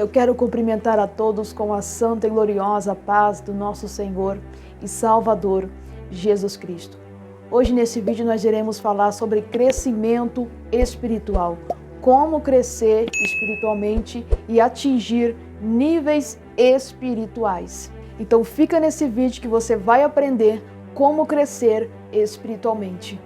Eu quero cumprimentar a todos com a santa e gloriosa paz do nosso Senhor e Salvador, Jesus Cristo. Hoje nesse vídeo nós iremos falar sobre crescimento espiritual. Como crescer espiritualmente e atingir níveis espirituais. Então fica nesse vídeo que você vai aprender como crescer espiritualmente.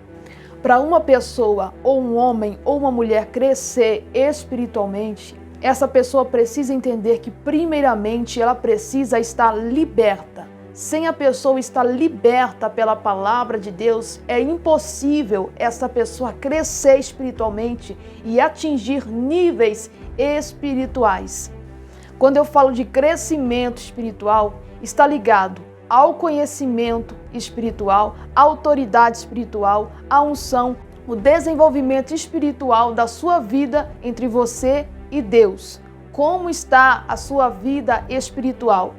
Para uma pessoa, ou um homem, ou uma mulher crescer espiritualmente, essa pessoa precisa entender que primeiramente ela precisa estar liberta. Sem a pessoa estar liberta pela palavra de Deus, é impossível essa pessoa crescer espiritualmente e atingir níveis espirituais. Quando eu falo de crescimento espiritual, está ligado ao conhecimento espiritual, à autoridade espiritual, à unção, o desenvolvimento espiritual da sua vida entre você e Deus. Como está a sua vida espiritual?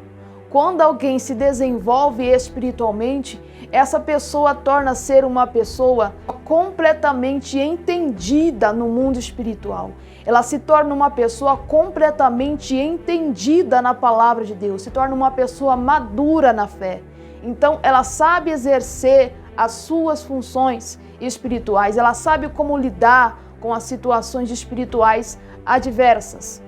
Quando alguém se desenvolve espiritualmente, essa pessoa torna ser uma pessoa completamente entendida no mundo espiritual. Ela se torna uma pessoa completamente entendida na palavra de Deus, se torna uma pessoa madura na fé. Então, ela sabe exercer as suas funções espirituais, ela sabe como lidar com as situações espirituais adversas.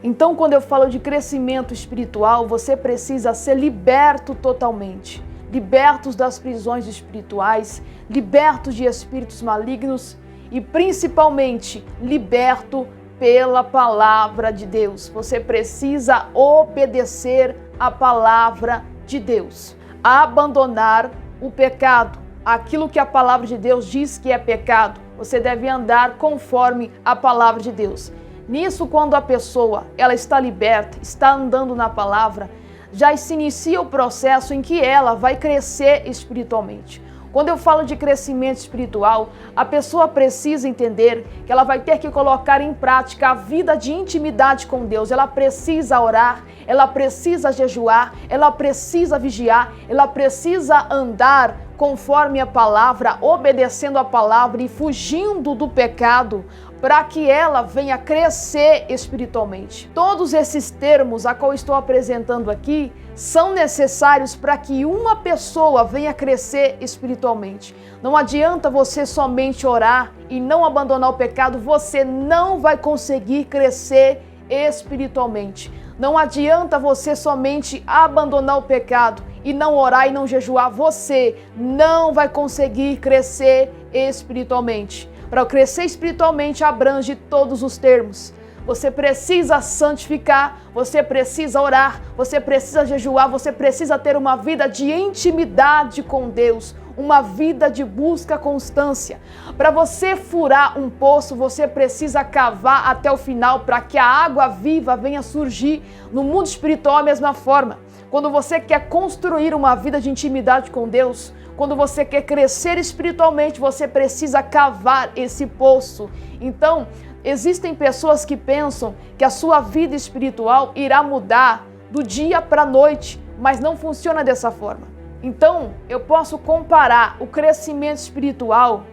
Então, quando eu falo de crescimento espiritual, você precisa ser liberto totalmente. Libertos das prisões espirituais, libertos de espíritos malignos e principalmente liberto pela palavra de Deus. Você precisa obedecer a palavra de Deus. Abandonar o pecado. Aquilo que a palavra de Deus diz que é pecado, você deve andar conforme a palavra de Deus. Nisso, quando a pessoa ela está liberta, está andando na palavra, já se inicia o processo em que ela vai crescer espiritualmente. Quando eu falo de crescimento espiritual, a pessoa precisa entender que ela vai ter que colocar em prática a vida de intimidade com Deus. Ela precisa orar, ela precisa jejuar, ela precisa vigiar, ela precisa andar conforme a palavra, obedecendo a palavra e fugindo do pecado, para que ela venha crescer espiritualmente. Todos esses termos a qual estou apresentando aqui são necessários para que uma pessoa venha crescer espiritualmente. Não adianta você somente orar e não abandonar o pecado, você não vai conseguir crescer espiritualmente. Não adianta você somente abandonar o pecado e não orar e não jejuar, você não vai conseguir crescer espiritualmente. Para crescer espiritualmente abrange todos os termos. Você precisa santificar, você precisa orar, você precisa jejuar, você precisa ter uma vida de intimidade com Deus, uma vida de busca constância. Para você furar um poço, você precisa cavar até o final para que a água viva venha surgir. No mundo espiritual, a mesma forma. Quando você quer construir uma vida de intimidade com Deus, quando você quer crescer espiritualmente, você precisa cavar esse poço. Então, existem pessoas que pensam que a sua vida espiritual irá mudar do dia para a noite, mas não funciona dessa forma. Então, eu posso comparar o crescimento espiritual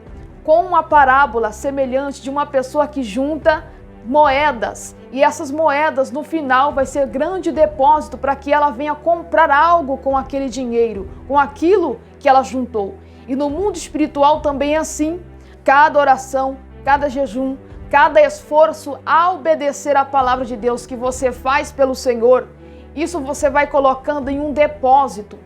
com uma parábola semelhante de uma pessoa que junta moedas, e essas moedas no final vai ser grande depósito para que ela venha comprar algo com aquele dinheiro, com aquilo que ela juntou. E no mundo espiritual também é assim. Cada oração, cada jejum, cada esforço a obedecer à palavra de Deus que você faz pelo Senhor, isso você vai colocando em um depósito.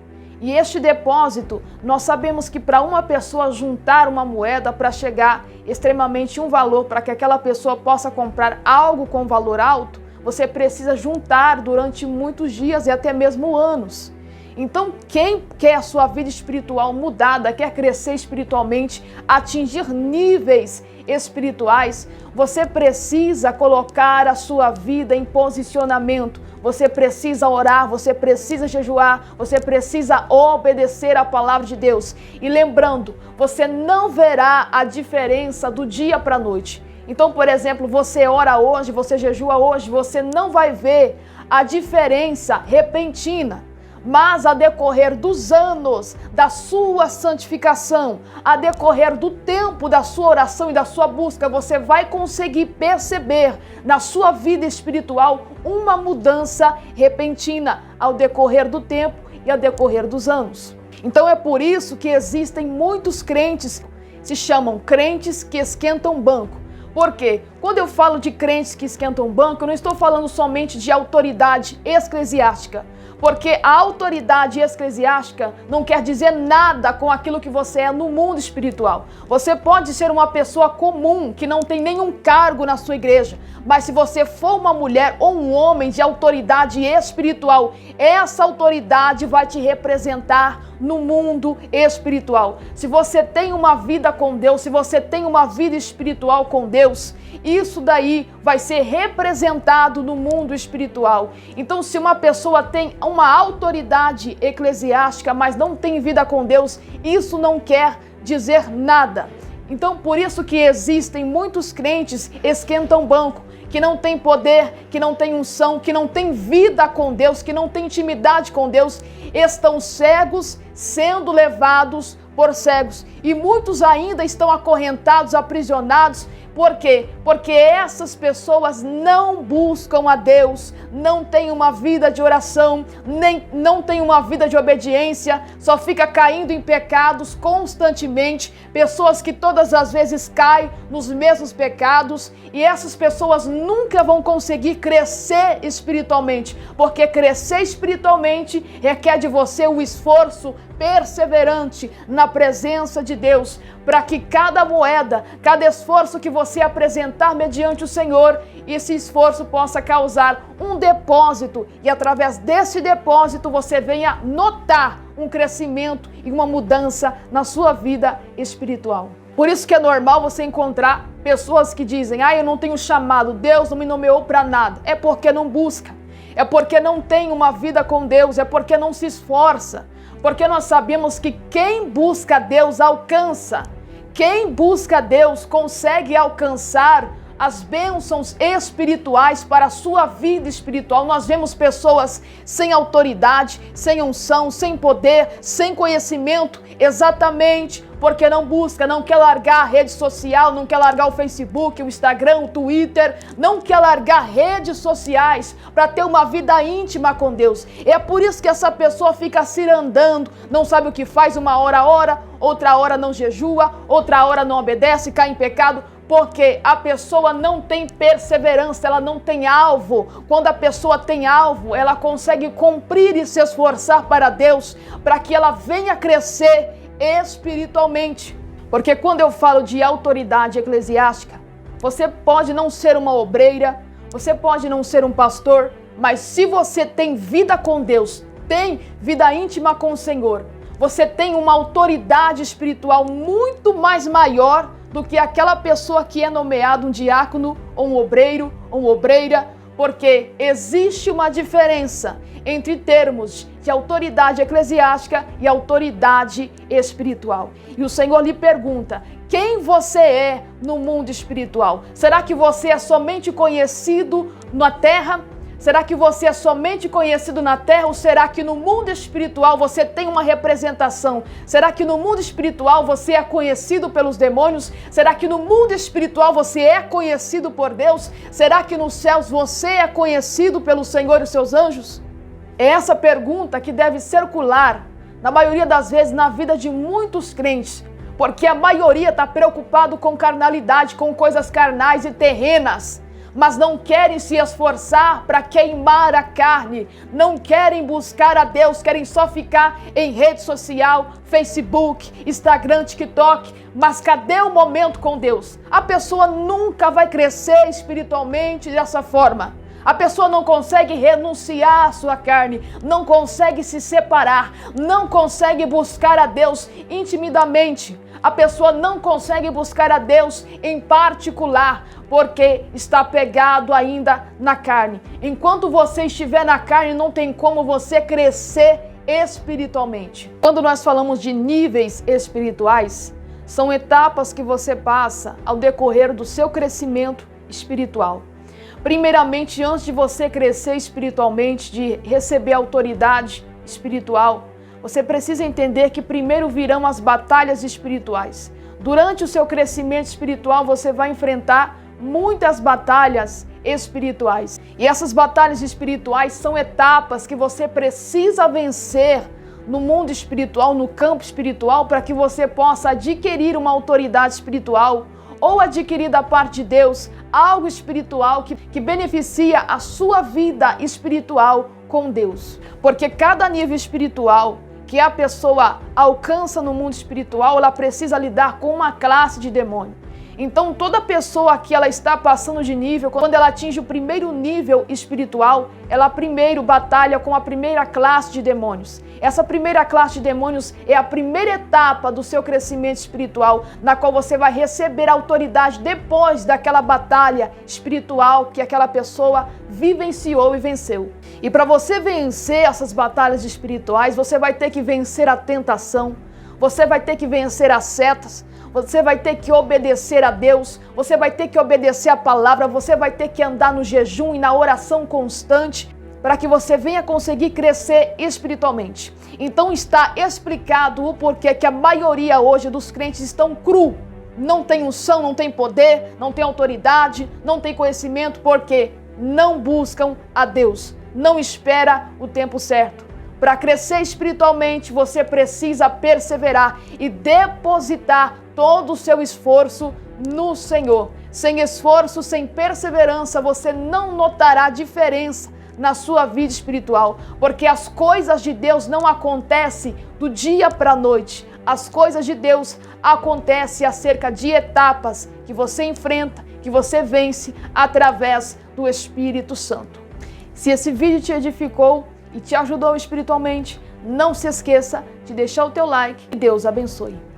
E este depósito, nós sabemos que para uma pessoa juntar uma moeda para chegar extremamente um valor, para que aquela pessoa possa comprar algo com valor alto, você precisa juntar durante muitos dias e até mesmo anos. Então, quem quer a sua vida espiritual mudada, quer crescer espiritualmente, atingir níveis espirituais, você precisa colocar a sua vida em posicionamento. Você precisa orar, você precisa jejuar, você precisa obedecer à palavra de Deus. E lembrando, você não verá a diferença do dia para a noite. Então, por exemplo, você ora hoje, você jejua hoje, você não vai ver a diferença repentina. mas a decorrer dos anos da sua santificação, a decorrer do tempo da sua oração e da sua busca, você vai conseguir perceber na sua vida espiritual uma mudança repentina ao decorrer do tempo e ao decorrer dos anos. Então é por isso que existem muitos crentes, se chamam crentes que esquentam banco. Por quê? Quando eu falo de crentes que esquentam banco, eu não estou falando somente de autoridade eclesiástica, porque a autoridade eclesiástica não quer dizer nada com aquilo que você é no mundo espiritual. Você pode ser uma pessoa comum, que não tem nenhum cargo na sua igreja, mas se você for uma mulher ou um homem de autoridade espiritual, essa autoridade vai te representar no mundo espiritual. Se você tem uma vida com Deus, se você tem uma vida espiritual com Deus, isso daí vai ser representado no mundo espiritual. Então, se uma pessoa tem uma autoridade eclesiástica, mas não tem vida com Deus, isso não quer dizer nada. Então, por isso que existem muitos crentes esquentam banco, que não tem poder, que não tem unção, que não tem vida com Deus, que não tem intimidade com Deus, estão cegos, sendo levados por cegos. E muitos ainda estão acorrentados, aprisionados. Por quê? Porque essas pessoas não buscam a Deus, não têm uma vida de oração, não têm uma vida de obediência, só fica caindo em pecados constantemente, pessoas que todas as vezes caem nos mesmos pecados, e essas pessoas nunca vão conseguir crescer espiritualmente, porque crescer espiritualmente requer de você o esforço perseverante na presença de Deus, para que cada moeda, cada esforço que você apresentar mediante o Senhor, esse esforço possa causar um depósito, e através desse depósito você venha notar um crescimento e uma mudança na sua vida espiritual. Por isso que é normal você encontrar pessoas que dizem: eu não tenho chamado, Deus não me nomeou para nada. É porque não busca, é porque não tem uma vida com Deus, é porque não se esforça. Porque nós sabemos que quem busca Deus alcança. Quem busca Deus consegue alcançar as bênçãos espirituais para a sua vida espiritual. Nós vemos pessoas sem autoridade, sem unção, sem poder, sem conhecimento, exatamente porque não busca, não quer largar a rede social, não quer largar o Facebook, o Instagram, o Twitter, não quer largar redes sociais para ter uma vida íntima com Deus. É por isso que essa pessoa fica cirandando, não sabe o que faz, uma hora ora, outra hora não jejua, outra hora não obedece, cai em pecado, porque a pessoa não tem perseverança, ela não tem alvo. Quando a pessoa tem alvo, ela consegue cumprir e se esforçar para Deus, para que ela venha crescer espiritualmente. Porque quando eu falo de autoridade eclesiástica, você pode não ser uma obreira, você pode não ser um pastor, mas se você tem vida com Deus, tem vida íntima com o Senhor, você tem uma autoridade espiritual muito mais maior do que aquela pessoa que é nomeado um diácono, ou um obreiro, ou uma obreira, porque existe uma diferença entre termos de autoridade eclesiástica e autoridade espiritual. E o Senhor lhe pergunta: quem você é no mundo espiritual? Será que você é somente conhecido na terra? Será que você é somente conhecido na terra, ou será que no mundo espiritual você tem uma representação? Será que no mundo espiritual você é conhecido pelos demônios? Será que no mundo espiritual você é conhecido por Deus? Será que nos céus você é conhecido pelo Senhor e os seus anjos? É essa pergunta que deve circular, na maioria das vezes, na vida de muitos crentes, porque a maioria está preocupado com carnalidade, com coisas carnais e terrenas, mas não querem se esforçar para queimar a carne, não querem buscar a Deus, querem só ficar em rede social, Facebook, Instagram, TikTok, mas cadê o momento com Deus? A pessoa nunca vai crescer espiritualmente dessa forma. A pessoa não consegue renunciar à sua carne, não consegue se separar, não consegue buscar a Deus intimidamente. A pessoa não consegue buscar a Deus em particular, porque está pegado ainda na carne. Enquanto você estiver na carne, não tem como você crescer espiritualmente. Quando nós falamos de níveis espirituais, são etapas que você passa ao decorrer do seu crescimento espiritual. Primeiramente, antes de você crescer espiritualmente, de receber autoridade espiritual, você precisa entender que primeiro virão as batalhas espirituais. Durante o seu crescimento espiritual, você vai enfrentar muitas batalhas espirituais. E essas batalhas espirituais são etapas que você precisa vencer no mundo espiritual, no campo espiritual, para que você possa adquirir uma autoridade espiritual ou adquirir da parte de Deus algo espiritual que beneficia a sua vida espiritual com Deus. Porque cada nível espiritual que a pessoa alcança no mundo espiritual, ela precisa lidar com uma classe de demônio. Então, toda pessoa que ela está passando de nível, quando ela atinge o primeiro nível espiritual, ela primeiro batalha com a primeira classe de demônios. Essa primeira classe de demônios é a primeira etapa do seu crescimento espiritual, na qual você vai receber autoridade depois daquela batalha espiritual que aquela pessoa vivenciou e venceu. E para você vencer essas batalhas espirituais, você vai ter que vencer a tentação, você vai ter que vencer as setas, você vai ter que obedecer a Deus, você vai ter que obedecer a palavra, você vai ter que andar no jejum e na oração constante para que você venha conseguir crescer espiritualmente. Então está explicado o porquê que a maioria hoje dos crentes estão cru. Não tem unção, não tem poder, não tem autoridade, não tem conhecimento, porque não buscam a Deus, não espera o tempo certo. Para crescer espiritualmente, você precisa perseverar e depositar todo o seu esforço no Senhor. Sem esforço, sem perseverança, você não notará diferença na sua vida espiritual, porque as coisas de Deus não acontecem do dia para a noite. As coisas de Deus acontecem acerca de etapas que você enfrenta, que você vence através do Espírito Santo. Se esse vídeo te edificou e te ajudou espiritualmente, não se esqueça de deixar o teu like e Deus abençoe.